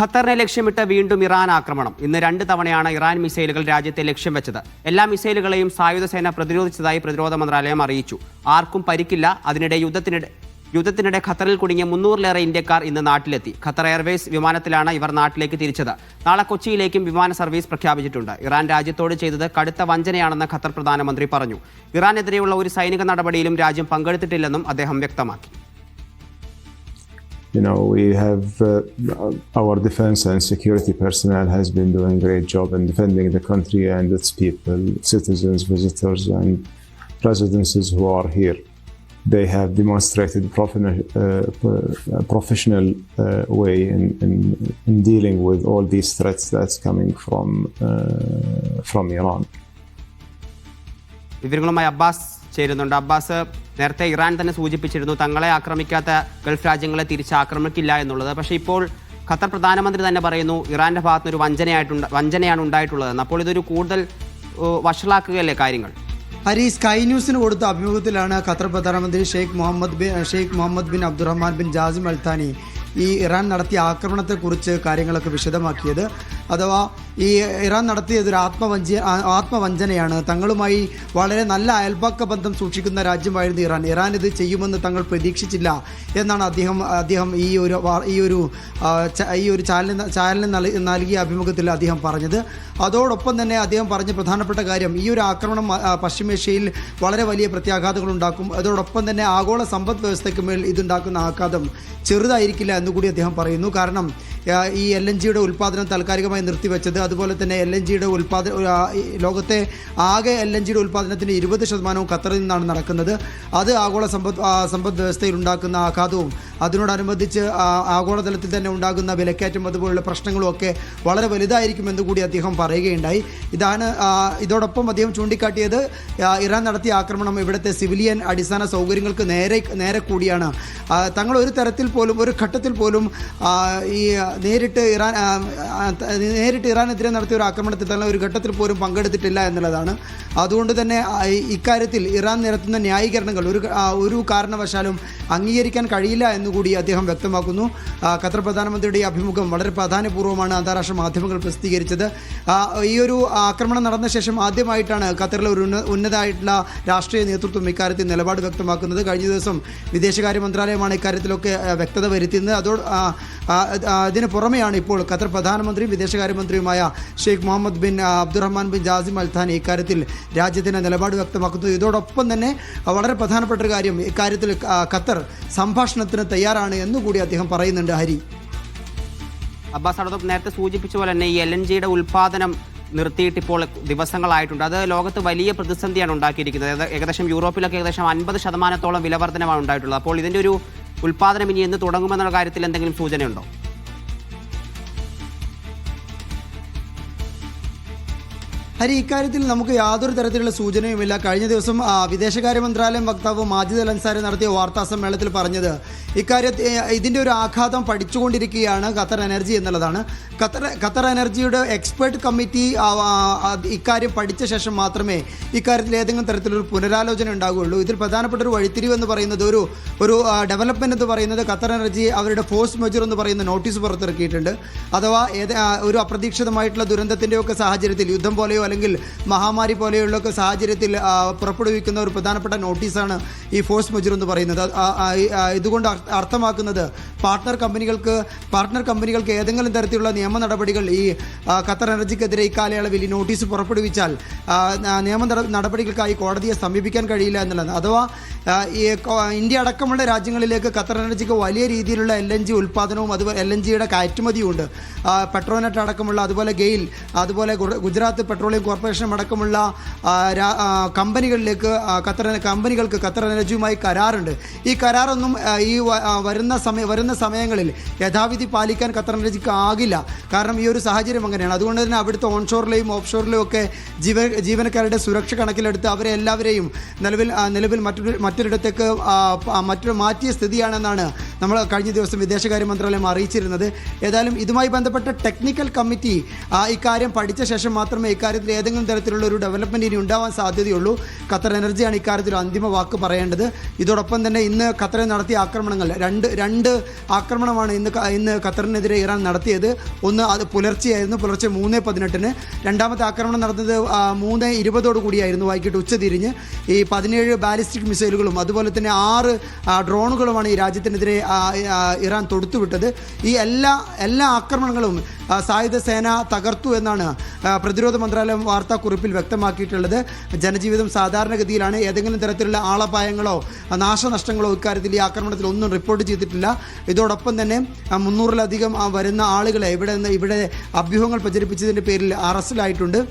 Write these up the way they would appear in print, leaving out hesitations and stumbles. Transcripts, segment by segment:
ഖത്തറിനെ ലക്ഷ്യമിട്ട് വീണ്ടും ഇറാൻ ആക്രമണം. ഇന്ന് 2 തവണയാണ് ഇറാൻ മിസൈലുകൾ രാജ്യത്തെ ലക്ഷ്യം വെച്ചത്. എല്ലാ മിസൈലുകളെയും സായുധ സേന പ്രതിരോധിച്ചതായി പ്രതിരോധ മന്ത്രാലയം അറിയിച്ചു. ആർക്കും പരിക്കില്ല. അതിനിടെ യുദ്ധത്തിനിടെ ഖത്തറിൽ കുടുങ്ങിയ 300-ലേറെ ഇന്ത്യക്കാർ ഇന്ന് നാട്ടിലെത്തി. ഖത്തർ എയർവേസ് വിമാനത്തിലാണ് ഇവർ നാട്ടിലേക്ക് തിരിച്ചത്. നാളെ കൊച്ചിയിലേക്കും വിമാന സർവീസ് പ്രഖ്യാപിച്ചിട്ടുണ്ട്. ഇറാൻ രാജ്യത്തോട് ചെയ്തത് കടുത്ത വഞ്ചനയാണെന്ന് ഖത്തർ പ്രധാനമന്ത്രി പറഞ്ഞു. ഇറാനെതിരെയുള്ള ഒരു സൈനിക നടപടിയിലും രാജ്യം പങ്കെടുത്തിട്ടില്ലെന്നും അദ്ദേഹം വ്യക്തമാക്കി. We have our defense and security personnel has been doing a great job in defending the country and its people, citizens, visitors, and residents who are here. They have demonstrated professional way in dealing with all these threats that's coming from Iran. വിവരങ്ങളുമായി Abbas ചേരുന്നുണ്ട്. Abbas, നേരത്തെ Iran തന്നെ സൂചിപ്പിച്ചിരുന്നു തങ്ങളെ ആക്രമിക്കാത്ത Gulf രാജ്യങ്ങളെ തിരിച്ചാക്രമിക്കില്ല എന്നുള്ളത്. പക്ഷേ ഇപ്പോൾ ഖത്തർ പ്രധാനമന്ത്രി തന്നെ പറയുന്നു ഇറാന്റെ ഭാഗത്തുനിന്ന് ഒരു വഞ്ചനയാണ് ഉണ്ടായിട്ടുള്ളതെന്ന്. അപ്പോൾ ഇതൊരു കൂടുതൽ വഷളാക്കുകയല്ലേ കാര്യങ്ങൾ? സ്കൈ ന്യൂസിന് കൊടുത്ത അഭിമുഖത്തിലാണ് ഖത്തർ പ്രധാനമന്ത്രി Sheikh Mohammed bin Abdulrahman bin Jassim Al Thani ഈ ഇറാൻ നടത്തിയ ആക്രമണത്തെക്കുറിച്ച് കാര്യങ്ങളൊക്കെ വിശദമാക്കിയത്. അഥവാ ഈ ഇറാൻ നടത്തിയതൊരു ആത്മവഞ്ചനയാണ്. തങ്ങളുമായി വളരെ നല്ല അയൽപക്ക ബന്ധം സൂക്ഷിക്കുന്ന രാജ്യമായിരുന്നു ഇറാൻ ഇത് ചെയ്യുമെന്ന് തങ്ങൾ പ്രതീക്ഷിച്ചില്ല എന്നാണ് അദ്ദേഹം ഈ ഒരു ചാനലിന് നൽകിയ അഭിമുഖത്തിൽ അദ്ദേഹം പറഞ്ഞത്. അതോടൊപ്പം തന്നെ അദ്ദേഹം പറഞ്ഞ പ്രധാനപ്പെട്ട കാര്യം ഈ ഒരു ആക്രമണം പശ്ചിമേഷ്യയിൽ വളരെ വലിയ പ്രത്യാഘാതങ്ങൾ ഉണ്ടാക്കും. അതോടൊപ്പം തന്നെ ആഗോള സമ്പദ് വ്യവസ്ഥയ്ക്ക് മേൽ ഇതുണ്ടാക്കുന്ന ആഘാതം ചെറുതായിരിക്കില്ല എന്നുകൂടി അദ്ദേഹം പറയുന്നു. കാരണം ഈ LNGയുടെ ഉൽപ്പാദനം താൽക്കാലികമായി നിർത്തിവെച്ചത്, അതുപോലെ തന്നെ LNGയുടെ ലോകത്തെ ആകെ LNGയുടെ ഉൽപ്പാദനത്തിൻ്റെ 20% ഖത്തറിൽ നിന്നാണ് നടക്കുന്നത്. അത് ആഗോള സമ്പദ് വ്യവസ്ഥയിൽ ഉണ്ടാക്കുന്ന ആഘാതവും അതിനോടനുബന്ധിച്ച് ആഗോളതലത്തിൽ തന്നെ ഉണ്ടാകുന്ന വിലക്കയറ്റം അതുപോലുള്ള പ്രശ്നങ്ങളും ഒക്കെ വളരെ വലുതായിരിക്കുമെന്ന് കൂടി അദ്ദേഹം പറയുകയുണ്ടായി. ഇതോടൊപ്പം അദ്ദേഹം ചൂണ്ടിക്കാട്ടിയത് ഇറാൻ നടത്തിയ ആക്രമണം ഇവിടുത്തെ സിവിലിയൻ അടിസ്ഥാന സൗകര്യങ്ങൾക്ക് നേരെ കൂടിയാണ്. തങ്ങൾ ഒരു ഘട്ടത്തിൽ പോലും ഈ നേരിട്ട് ഇറാനെതിരെ നടത്തിയ ഒരു ആക്രമണത്തിൽ തന്നെ ഒരു ഘട്ടത്തിൽ പോലും പങ്കെടുത്തിട്ടില്ല എന്നുള്ളതാണ്. അതുകൊണ്ട് തന്നെ ഇക്കാര്യത്തിൽ ഇറാൻ നിരത്തുന്ന ന്യായീകരണങ്ങൾ ഒരു കാരണവശാലും അംഗീകരിക്കാൻ കഴിയില്ല എന്നുകൂടി അദ്ദേഹം വ്യക്തമാക്കുന്നു. ഖത്തർ പ്രധാനമന്ത്രിയുടെ അഭിമുഖം വളരെ പ്രാധാന്യപൂർവ്വമാണ് അന്താരാഷ്ട്ര മാധ്യമങ്ങൾ പ്രസിദ്ധീകരിച്ചത്. ഈ ഒരു ആക്രമണം നടന്ന ശേഷം ആദ്യമായിട്ടാണ് ഖത്തറിലെ ഒരു ഉന്നതമായിട്ടുള്ള രാഷ്ട്രീയ നേതൃത്വം ഇക്കാര്യത്തിൽ നിലപാട് വ്യക്തമാക്കുന്നത്. കഴിഞ്ഞ ദിവസം വിദേശകാര്യ മന്ത്രാലയമാണ് ഇക്കാര്യത്തിലൊക്കെ വ്യക്തത വരുത്തുന്നത്. അതിന് പുറമെയാണ് ഇപ്പോൾ ഖത്തർ പ്രധാനമന്ത്രിയും വിദേശകാര്യമന്ത്രിയുമായ Sheikh Mohammed bin Abdulrahman bin Jassim Al Thani ഇക്കാര്യത്തിൽ രാജ്യത്തിൻ്റെ നിലപാട് വ്യക്തമാക്കുന്നത്. ഇതോടൊപ്പം തന്നെ വളരെ പ്രധാനപ്പെട്ട ഒരു കാര്യം, ഇക്കാര്യത്തിൽ ഖത്തർ സംഭാഷണത്തിന് തയ്യാറാണ് എന്നുകൂടി അദ്ദേഹം പറയുന്നുണ്ട്. ഹരി അബ്ബാസ് അതോടൊപ്പം നേരത്തെ സൂചിപ്പിച്ച പോലെ തന്നെ ഈ LNGയുടെ ഉൽപ്പാദനം നിർത്തിയിട്ട് ഇപ്പോൾ ദിവസങ്ങളായിട്ടുണ്ട്. അത് ലോകത്ത് വലിയ പ്രതിസന്ധിയാണ് ഉണ്ടാക്കിയിരിക്കുന്നത്. ഏകദേശം യൂറോപ്പിലൊക്കെ ഏകദേശം 50% വിലവർധനമാണ് ഉണ്ടായിട്ടുള്ളത്. അപ്പോൾ ഇതിൻ്റെ ഒരു ഉൽപ്പാദനം ഇനി എന്ന് തുടങ്ങുമെന്നുള്ള കാര്യത്തിൽ എന്തെങ്കിലും സൂചനയുണ്ടോ? ഇക്കാര്യത്തിൽ നമുക്ക് യാതൊരു തരത്തിലുള്ള സൂചനയുമില്ല. കഴിഞ്ഞ ദിവസം വിദേശകാര്യ മന്ത്രാലയം വക്താവ് മാജിദ് അൽ അൻസാരി നടത്തിയ വാർത്താ സമ്മേളനത്തിൽ പറഞ്ഞത് ഇതിൻ്റെ ഒരു ആഘാതം പഠിച്ചുകൊണ്ടിരിക്കുകയാണ് ഖത്തർ എനർജി എന്നുള്ളതാണ്. ഖത്തർ എനർജിയുടെ എക്സ്പേർട്ട് കമ്മിറ്റി ഇക്കാര്യം പഠിച്ച ശേഷം മാത്രമേ ഇക്കാര്യത്തിൽ ഏതെങ്കിലും തരത്തിലൊരു പുനരാലോചന ഉണ്ടാകുകയുള്ളൂ. ഇതിൽ പ്രധാനപ്പെട്ട ഒരു വഴിത്തിരിവ് എന്ന് പറയുന്നത് ഒരു ഡെവലപ്മെൻറ്റ് എന്ന് പറയുന്നത് ഖത്തർ എനർജി അവരുടെ ഫോഴ്സ് മെജർ എന്ന് പറയുന്ന നോട്ടീസ് പുറത്തിറക്കിയിട്ടുണ്ട്. അഥവാ ഒരു അപ്രതീക്ഷിതമായിട്ടുള്ള ദുരന്തത്തിൻ്റെയൊക്കെ സാഹചര്യത്തിൽ, യുദ്ധം പോലെയോ അല്ലെങ്കിൽ മഹാമാരി പോലെയുള്ള സാഹചര്യത്തിൽ പുറപ്പെടുവിക്കുന്ന ഒരു പ്രധാനപ്പെട്ട നോട്ടീസാണ് ഈ ഫോഴ്സ് മെജർ എന്ന് പറയുന്നത്. ഇതുകൊണ്ട് അർത്ഥമാക്കുന്നത് പാർട്ട്ണർ കമ്പനികൾക്ക് ഏതെങ്കിലും തരത്തിലുള്ള നിയമ നടപടികൾ ഈ ഖത്തർ എനർജിക്കെതിരെ ഇക്കാലയളവിൽ ഈ നോട്ടീസ് പുറപ്പെടുവിച്ചാൽ നിയമ നടപടികൾക്കായി കോടതിയെ സമീപിക്കാൻ കഴിയില്ല എന്നുള്ളതാണ്. അഥവാ ഇന്ത്യ അടക്കമുള്ള രാജ്യങ്ങളിലേക്ക് ഖത്തർ എനർജിക്ക് വലിയ രീതിയിലുള്ള LNG ഉൽപ്പാദനവും അതുപോലെ LNGയുടെ കയറ്റുമതിയുമുണ്ട്. പെട്രോനെറ്റ് അടക്കമുള്ള, അതുപോലെ ഗെയിൽ, അതുപോലെ ഗുജറാത്ത് പെട്രോളിയം കോർപ്പറേഷൻ അടക്കമുള്ള കമ്പനികൾക്ക് ഖത്തർ എനർജിയുമായി കരാറുണ്ട്. ഈ കരാറൊന്നും ഈ വരുന്ന സമയങ്ങളിൽ യഥാവിധി പാലിക്കാൻ ഖത്തർ എനർജിക്ക് ആകില്ല. കാരണം ഈ ഒരു സാഹചര്യം അങ്ങനെയാണ്. അതുകൊണ്ട് തന്നെ അവിടുത്തെ ഓൺഷോറിലെയും ഓഫ്ഷോറിലെയും ഒക്കെ ജീവനക്കാരുടെ സുരക്ഷ കണക്കിലെടുത്ത് അവരെ എല്ലാവരെയും നിലവിൽ മറ്റൊരിടത്തേക്ക് മാറ്റിയ സ്ഥിതിയാണെന്നാണ് നമ്മൾ കഴിഞ്ഞ ദിവസം വിദേശകാര്യ മന്ത്രാലയം അറിയിച്ചിരുന്നത്. ഏതായാലും ഇതുമായി ബന്ധപ്പെട്ട ടെക്നിക്കൽ കമ്മിറ്റി ഇക്കാര്യം പഠിച്ച ശേഷം മാത്രമേ ഇക്കാര്യത്തിൽ ഏതെങ്കിലും തരത്തിലുള്ള ഒരു ഡെവലപ്മെൻറ്റ് ഇനി ഉണ്ടാവാൻ സാധ്യതയുള്ളൂ. ഖത്തർ എനർജിയാണ് ഇക്കാര്യത്തിൽ അന്തിമ വാക്ക് പറയേണ്ടത്. ഇതോടൊപ്പം തന്നെ ഇന്ന് ഖത്തറിൽ നടത്തിയ ആക്രമണങ്ങൾ രണ്ട് ആക്രമണമാണ് ഇന്ന് ഖത്തറിനെതിരെ ഇറാൻ നടത്തിയത്. ഒന്ന് അത് പുലർച്ചെയായിരുന്നു, പുലർച്ചെ 3:18. രണ്ടാമത്തെ ആക്രമണം നടന്നത് 3:20 കൂടിയായിരുന്നു, വൈകിട്ട് ഉച്ചതിരിഞ്ഞ്. ഈ 17 ബാലിസ്റ്റിക് മിസൈലുകളും അതുപോലെ തന്നെ 6 ഡ്രോണുകളുമാണ് ഈ രാജ്യത്തിനെതിരെ ഇറാൻ തൊടുത്തുവിട്ടത്. ഈ എല്ലാ ആക്രമണങ്ങളും സായുധ സേന തകർത്തു എന്നാണ് പ്രതിരോധ മന്ത്രാലയം വാർത്താക്കുറിപ്പിൽ വ്യക്തമാക്കിയിട്ടുള്ളത്. ജനജീവിതം സാധാരണഗതിയിലാണ്. ഏതെങ്കിലും തരത്തിലുള്ള ആളപായങ്ങളോ നാശനഷ്ടങ്ങളോ ഇക്കാര്യത്തിൽ ഈ ആക്രമണത്തിൽ ഒന്നും റിപ്പോർട്ട് ചെയ്തിട്ടില്ല. ഇതോടൊപ്പം തന്നെ 300-ലധികം വരുന്ന ആളുകളെ ഇവിടെ അഭ്യൂഹങ്ങൾ പ്രചരിപ്പിച്ചതിൻ്റെ പേരിൽ അറസ്റ്റിലായിട്ടുണ്ട്.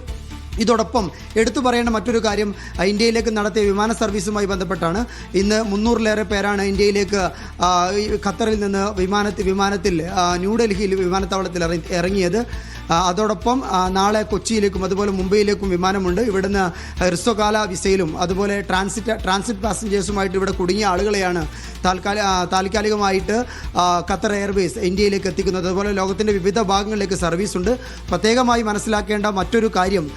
ഇതോടൊപ്പം എടുത്തു പറയേണ്ട മറ്റൊരു കാര്യം ഇന്ത്യയിലേക്ക് നടത്തിയ വിമാന സർവീസുമായി ബന്ധപ്പെട്ടാണ്. ഇന്ന് 300-ലേറെ പേരാണ് ഇന്ത്യയിലേക്ക് ഖത്തറിൽ നിന്ന് വിമാനത്തിൽ ന്യൂഡൽഹിയിൽ വിമാനത്താവളത്തിൽ ഇറങ്ങിയത്. അതോടൊപ്പം നാളെ കൊച്ചിയിലേക്കും അതുപോലെ മുംബൈയിലേക്കും വിമാനമുണ്ട്. ഇവിടുന്ന് ഹ്രസ്വകാല വിസയിലും അതുപോലെ ട്രാൻസിറ്റ് പാസഞ്ചേഴ്സുമായിട്ട് ഇവിടെ കുടുങ്ങിയ ആളുകളെയാണ് താൽക്കാലികമായിട്ട് ഖത്തർ എയർവേസ് ഇന്ത്യയിലേക്ക് എത്തിക്കുന്നത്. അതുപോലെ ലോകത്തിൻ്റെ വിവിധ ഭാഗങ്ങളിലേക്ക് സർവീസുണ്ട്. പ്രത്യേകമായി മനസ്സിലാക്കേണ്ട മറ്റൊരു കാര്യം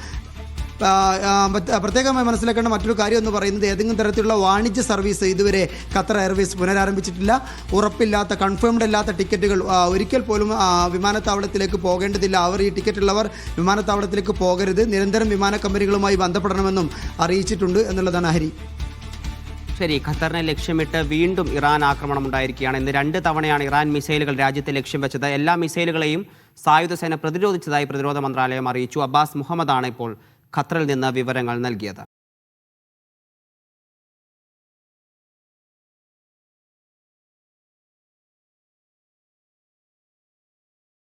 എന്ന് പറയുന്നത് ഏതെങ്കിലും തരത്തിലുള്ള വാണിജ്യ സർവീസ് ഇതുവരെ ഖത്തർ എയർവേസ് പുനരാരംഭിച്ചിട്ടില്ല. ഉറപ്പില്ലാത്ത കൺഫേംഡ് അല്ലാത്ത ടിക്കറ്റുകൾ ഒരിക്കൽ പോലും വിമാനത്താവളത്തിലേക്ക് പോകേണ്ടതില്ല. ഈ ടിക്കറ്റുള്ളവർ വിമാനത്താവളത്തിലേക്ക് പോകരുത്. നിരന്തരം വിമാന കമ്പനികളുമായി ബന്ധപ്പെടണമെന്നും അറിയിച്ചിട്ടുണ്ട് എന്നുള്ളതാണ് ഹരി. ശരി, ഖത്തറിനെ ലക്ഷ്യമിട്ട് വീണ്ടും ഇറാൻ ആക്രമണം ഉണ്ടായിരിക്കുകയാണ്. ഇന്ന് 2 തവണയാണ് ഇറാൻ മിസൈലുകൾ രാജ്യത്തെ ലക്ഷ്യം വെച്ചത്. എല്ലാ മിസൈലുകളെയും സായുധ സേന പ്രതിരോധിച്ചതായി പ്രതിരോധ മന്ത്രാലയം അറിയിച്ചു. അബ്ബാസ് മുഹമ്മദാണ് ഇപ്പോൾ ഖത്തറിൽ നിന്ന് വിവരങ്ങൾ നൽകിയത്.